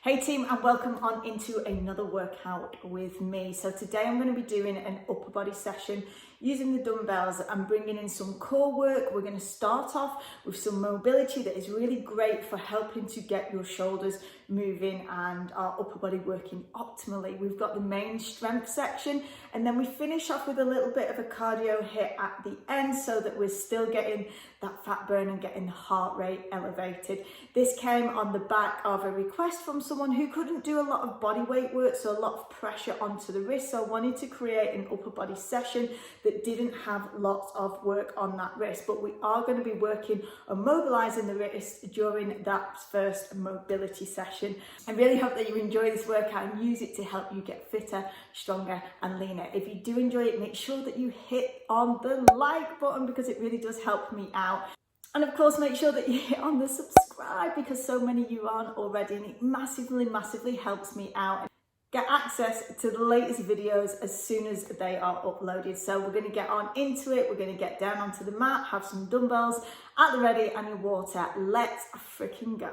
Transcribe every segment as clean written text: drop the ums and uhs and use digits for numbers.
Hey team, and welcome on into another workout with me. So today I'm going to be doing an upper body session using the dumbbells and bringing in some core work. We're going to start off with some mobility that is really great for helping to get your shoulders moving and our upper body working optimally. We've got the main strength section, and then we finish off with a little bit of a cardio hit at the end so that we're still getting that fat burn and getting the heart rate elevated. This came on the back of a request from someone who couldn't do a lot of body weight work, so a lot of pressure onto the wrist. So I wanted to create an upper body session that didn't have lots of work on that wrist, but we are going to be working on mobilizing the wrist during that first mobility session. I really hope that you enjoy this workout and use it to help you get fitter, stronger and leaner. If you do enjoy it, make sure that you hit on the like button because it really does help me out. And of course, make sure that you hit on the subscribe because so many of you aren't already, and it massively helps me out. Get access to the latest videos as soon as they are uploaded. So we're going to get on into it. We're going to get down onto the mat, have some dumbbells at the ready and your water. Let's freaking go.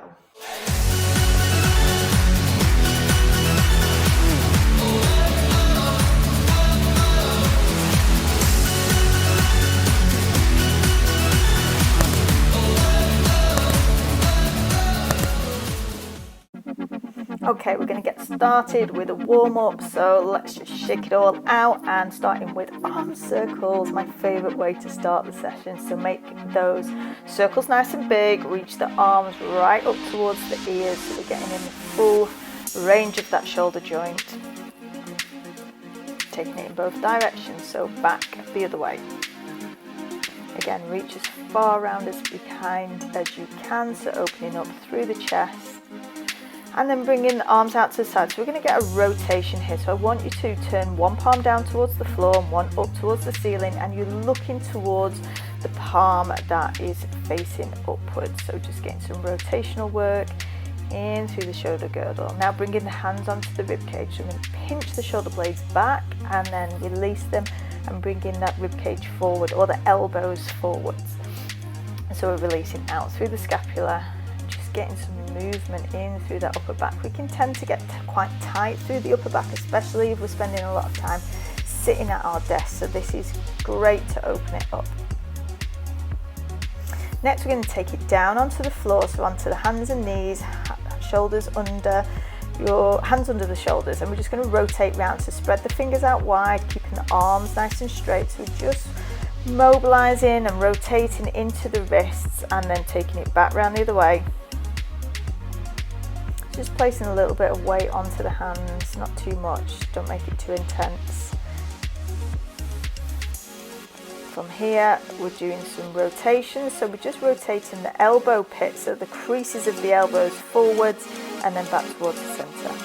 Okay, we're going to get started with a warm-up, so let's just shake it all out, and starting with arm circles, my favourite way to start the session. So make those circles nice and big, reach the arms right up towards the ears so we're getting in the full range of that shoulder joint. Taking it in both directions, so back the other way. Again, reach as far around as behind as you can, so opening up through the chest. And then bringing the arms out to the side. So we're going to get a rotation here. So I want you to turn one palm down towards the floor and one up towards the ceiling, and you're looking towards the palm that is facing upwards. So just getting some rotational work in through the shoulder girdle. Now bringing the hands onto the rib cage. So I'm going to pinch the shoulder blades back and then release them and bringing that rib cage forward, or the elbows forwards. So we're releasing out through the scapula. Getting some movement in through that upper back. We can tend to get quite tight through the upper back, especially if we're spending a lot of time sitting at our desk, so this is great to open it up. Next we're going to take it down onto the floor, so onto the hands and knees, shoulders under your hands under the shoulders, and we're just going to rotate round. So spread the fingers out wide, keeping the arms nice and straight. So we're just mobilizing and rotating into the wrists and then taking it back round the other way. Just placing a little bit of weight onto the hands, not too much, don't make it too intense. From here we're doing some rotations, so we're just rotating the elbow pit, so the creases of the elbows forwards and then back towards the centre.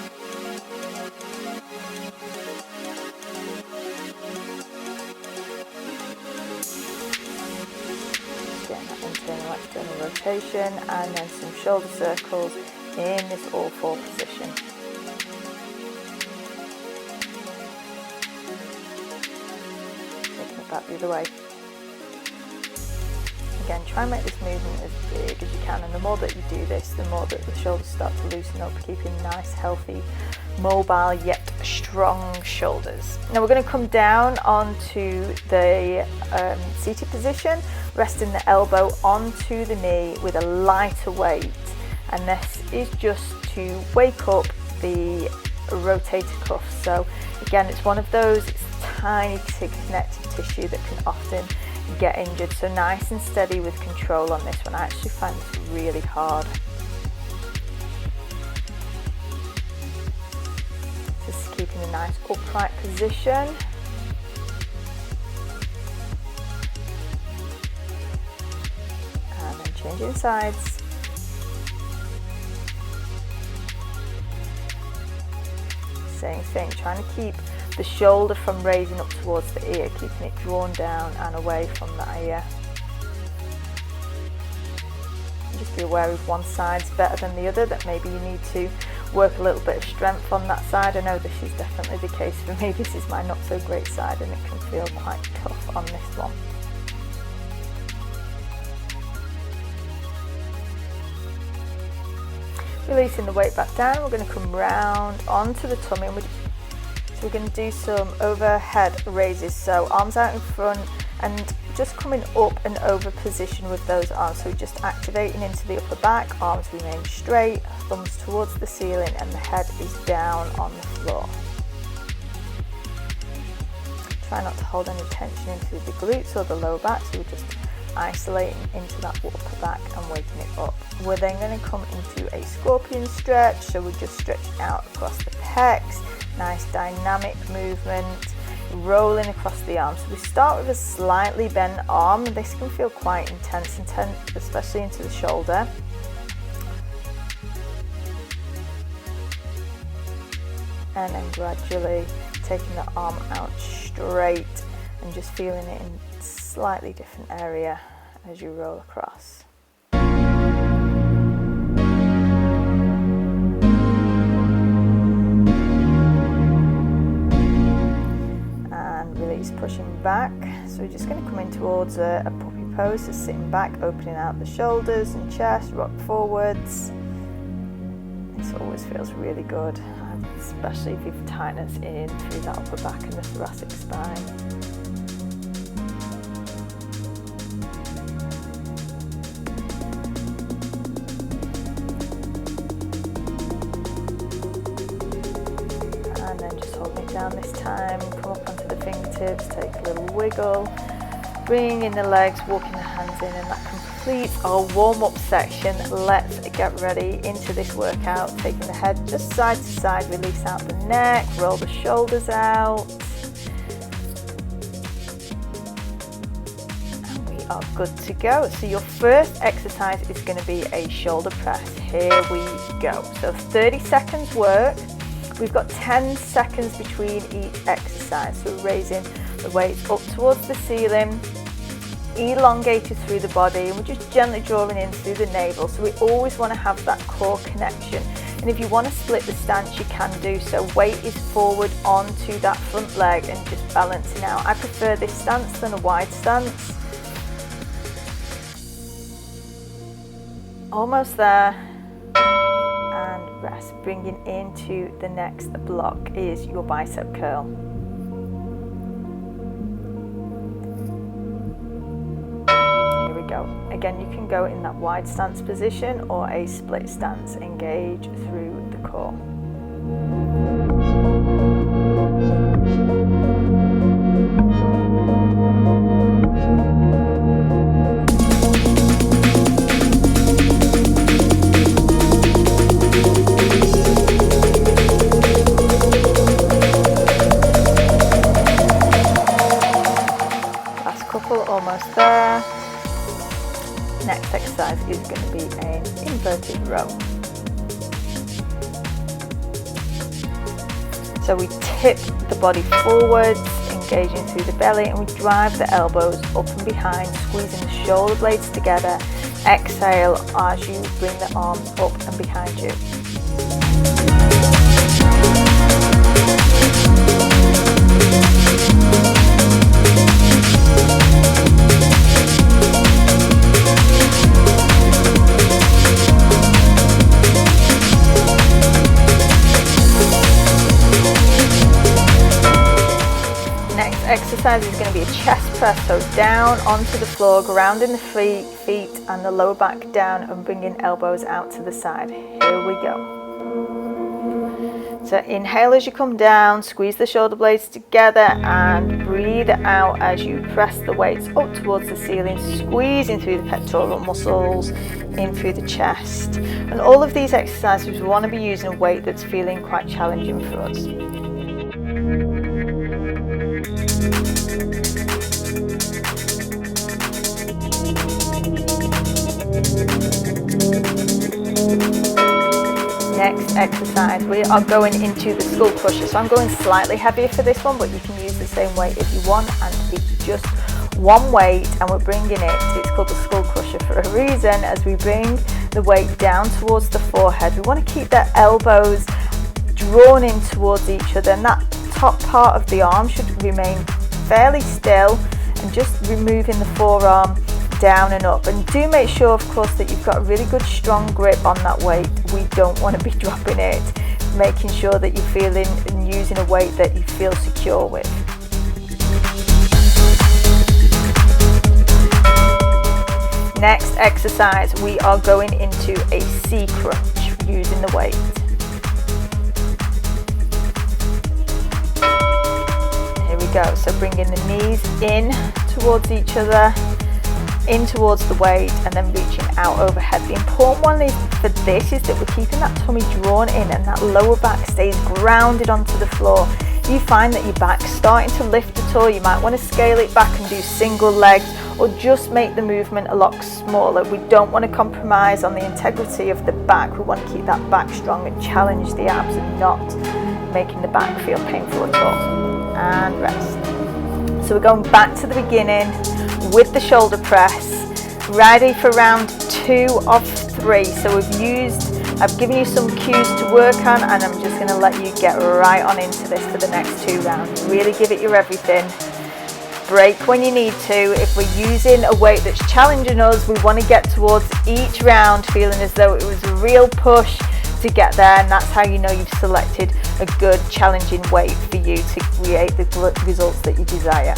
Getting that internal external rotation, and then some shoulder circles in this all four position. Taking it back the other way. Again, try and make this movement as big as you can, and the more that you do this, the more that the shoulders start to loosen up, keeping nice, healthy, mobile yet strong shoulders. Now we're going to come down onto the seated position, resting the elbow onto the knee with a lighter weight. And this is just to wake up the rotator cuff. So again, it's one of those, it's tiny connective tissue that can often get injured. So nice and steady with control on this one. I actually find this really hard. Just keeping a nice upright position. And then changing sides. Same thing, trying to keep the shoulder from raising up towards the ear, keeping it drawn down and away from that ear. And just be aware if one side's better than the other, that maybe you need to work a little bit of strength on that side. I know this is definitely the case for me. This is my not so great side and it can feel quite tough on this one. Releasing the weight back down, we're going to come round onto the tummy. So we're going to do some overhead raises. So arms out in front and just coming up and over position with those arms. So we're just activating into the upper back, arms remain straight, thumbs towards the ceiling, and the head is down on the floor. Try not to hold any tension into the glutes or the lower back, so we're just isolating into that upper back and waking it up. We're then going to come into a scorpion stretch, so we're just stretching out across the pecs, nice dynamic movement, rolling across the arms. So we start with a slightly bent arm, and this can feel quite intense, especially into the shoulder. And then gradually taking the arm out straight and just feeling it in a slightly different area as you roll across. And release, pushing back. So we're just going to come in towards a puppy pose, so sitting back, opening out the shoulders and chest, rock forwards. This always feels really good, especially if you've tightness in through that upper back and the thoracic spine. And then just holding it down this time, come up onto the fingertips, take a little wiggle, bringing in the legs, walking the hands in, and that completes our warm-up section. Let's get ready into this workout, taking the head just side to side, release out the neck, roll the shoulders out, and we are good to go. So your first exercise is going to be a shoulder press. Here we go. So 30 seconds work. We've got 10 seconds between each exercise. So we're raising the weights up towards the ceiling, elongated through the body, and we're just gently drawing in through the navel. So we always want to have that core connection, and if you want to split the stance, you can do so. Weight is forward onto that front leg and just balancing out. I prefer this stance than a wide stance. Almost there, and rest. Bringing into the next block is your bicep curl. Go. Again, you can go in that wide stance position or a split stance. Engage through the core. Last couple, almost there. Next exercise is going to be an inverted row. So we tip the body forwards, engaging through the belly, and we drive the elbows up and behind, squeezing the shoulder blades together. Exhale as you bring the arms up and behind you. Exercise is going to be a chest press, so down onto the floor, grounding the feet and the lower back down, and bringing elbows out to the side. Here we go. So inhale as you come down, squeeze the shoulder blades together, and breathe out as you press the weights up towards the ceiling, squeezing through the pectoral muscles, in through the chest. And all of these exercises, we want to be using a weight that's feeling quite challenging for us. Next exercise, we are going into the skull crusher. So I'm going slightly heavier for this one, but you can use the same weight if you want, and it's just one weight and we're bringing it. It's called the skull crusher for a reason. As we bring the weight down towards the forehead, we want to keep the elbows drawn in towards each other, and that top part of the arm should remain fairly still, and just removing the forearm down and up. And do make sure, of course, that you've got a really good strong grip on that weight. We don't want to be dropping it, making sure that you're feeling and using a weight that you feel secure with. Next exercise, we are going into a C crunch using the weight. Here we go, so bringing the knees in towards each other, in towards the weight, and then reaching out overhead. The important one for this is that we're keeping that tummy drawn in and that lower back stays grounded onto the floor. If you find that your back's starting to lift at all, you might want to scale it back and do single legs, or just make the movement a lot smaller. We don't want to compromise on the integrity of the back. We want to keep that back strong and challenge the abs and not making the back feel painful at all. And rest. So we're going back to the beginning with the shoulder press, ready for round 2 of 3. So I've given you some cues to work on, and I'm just going to let you get right on into this for the next 2 rounds. Really give it your everything. Break when you need to. If we're using a weight that's challenging us, we want to get towards each round feeling as though it was a real push to get there, and that's how you know you've selected a good challenging weight for you to create the results that you desire.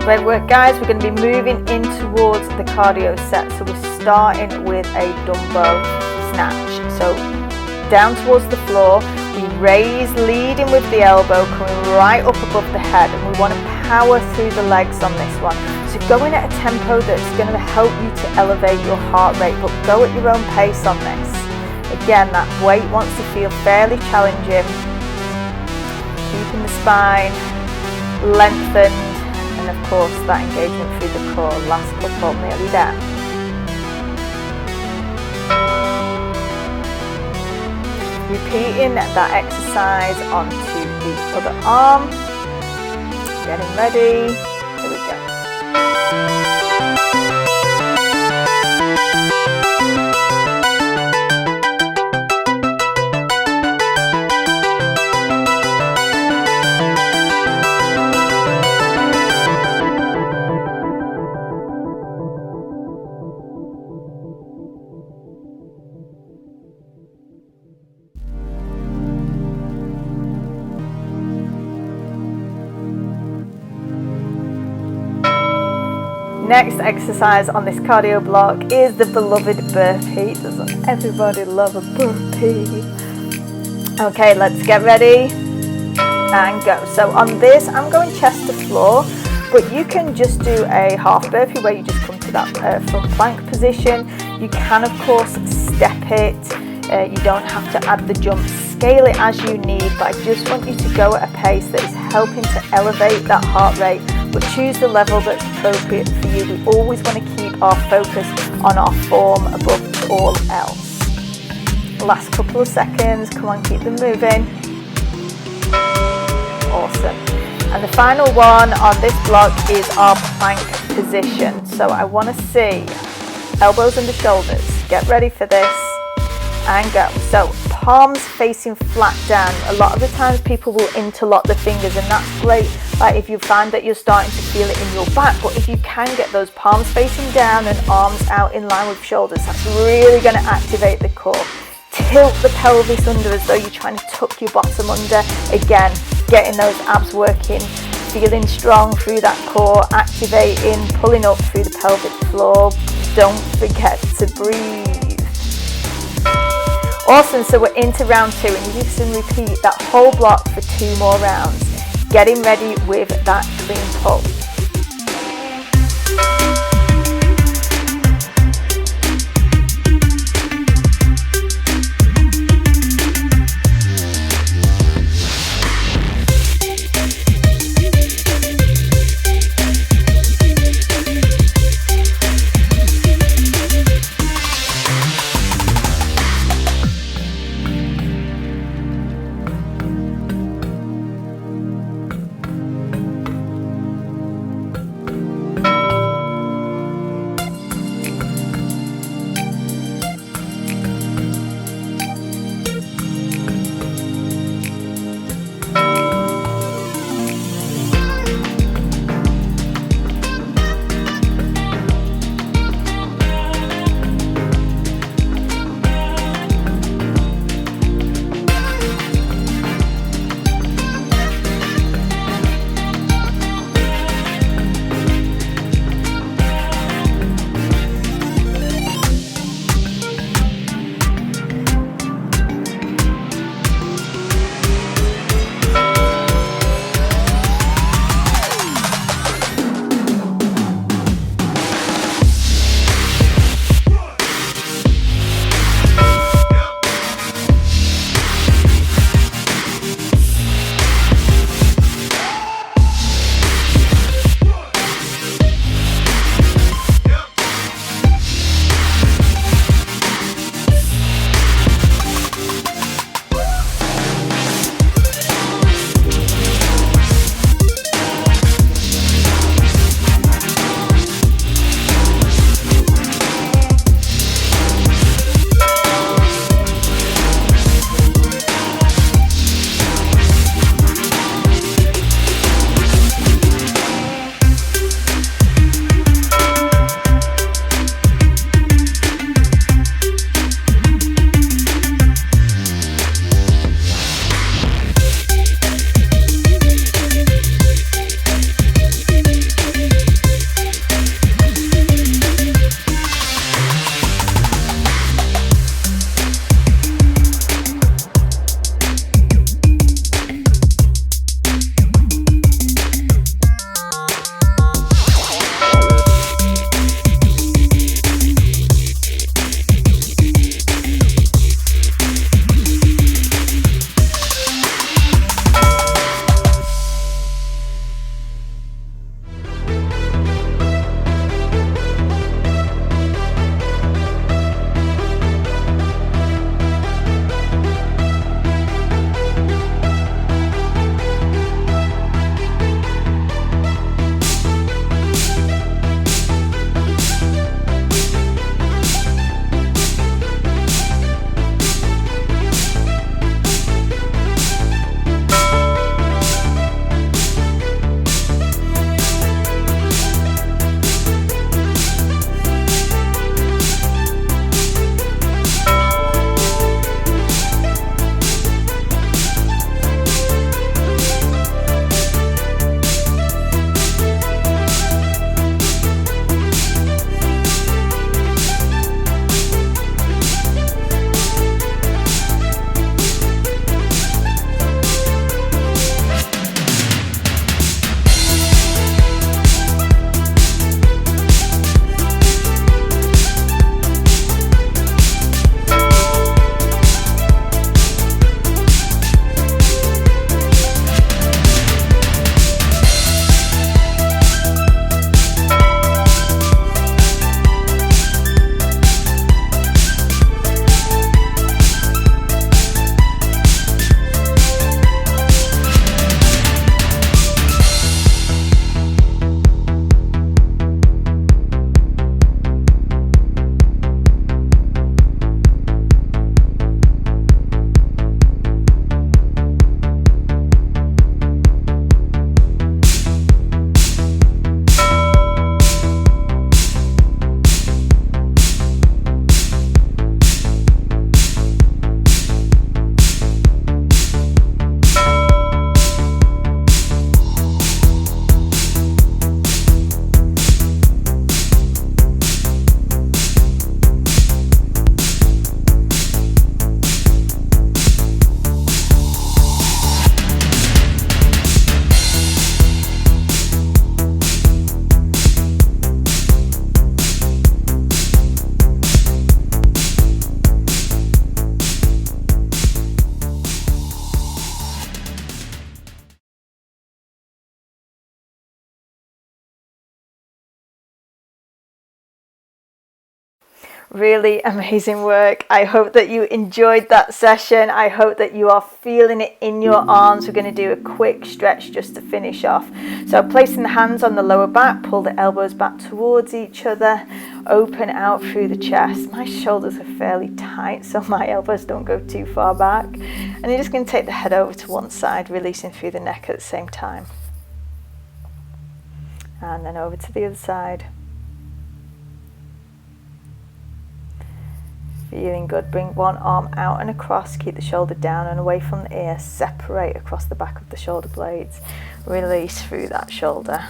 Great work, guys. We're going to be moving in towards the cardio set. So we're starting with a dumbbell snatch. So down towards the floor, we raise, leading with the elbow, coming right up above the head, and we want to power through the legs on this one. So going at a tempo that's going to help you to elevate your heart rate, but go at your own pace on this. Again, that weight wants to feel fairly challenging, keeping the spine lengthened, and of course that engagement through the core. Last couple, nearly there. Repeating that exercise onto the other arm. Getting ready. Here we go. Next exercise on this cardio block is the beloved burpee. Doesn't everybody love a burpee? Okay, let's get ready and go. So on this, I'm going chest to floor, but you can just do a half burpee where you just come to that front plank position. You can, of course, step it. You don't have to add the jump. Scale it as you need, but I just want you to go at a pace that is helping to elevate that heart rate, but choose the level that's appropriate for you. We always want to keep our focus on our form above all else. Last couple of seconds, come on, keep them moving. Awesome. And the final one on this block is our plank position. So I want to see elbows under shoulders. Get ready for this and go. So palms facing flat down. A lot of the times people will interlock the fingers, and that's great, like if you find that you're starting to feel it in your back. But if you can get those palms facing down and arms out in line with shoulders, that's really going to activate the core. Tilt the pelvis under as though you're trying to tuck your bottom under. Again, getting those abs working, feeling strong through that core, activating, pulling up through the pelvic floor. Don't forget to breathe. Awesome, so we're into round 2, and you can repeat that whole block for 2 more rounds. Getting ready with that clean pull. Really amazing work. I hope that you enjoyed that session. I hope that you are feeling it in your arms. We're going to do a quick stretch just to finish off. So placing the hands on the lower back, pull the elbows back towards each other, open out through the chest. My shoulders are fairly tight, so my elbows don't go too far back. And you're just going to take the head over to one side, releasing through the neck at the same time. And then over to the other side. Feeling good. Bring one arm out and across, keep the shoulder down and away from the ear, separate across the back of the shoulder blades, release through that shoulder.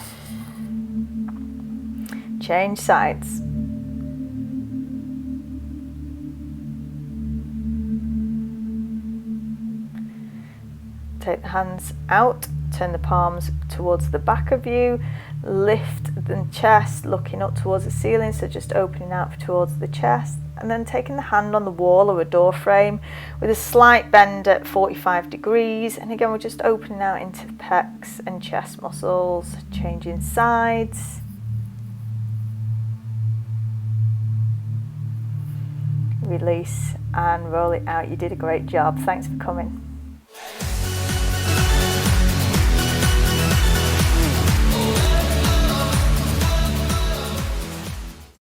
Change sides. Take the hands out, turn the palms towards the back of you, lift the chest, looking up towards the ceiling, so just opening out towards the chest. And then taking the hand on the wall or a door frame with a slight bend at 45 degrees. And again, we're just opening out into the pecs and chest muscles, changing sides. Release and roll it out. You did a great job. Thanks for coming.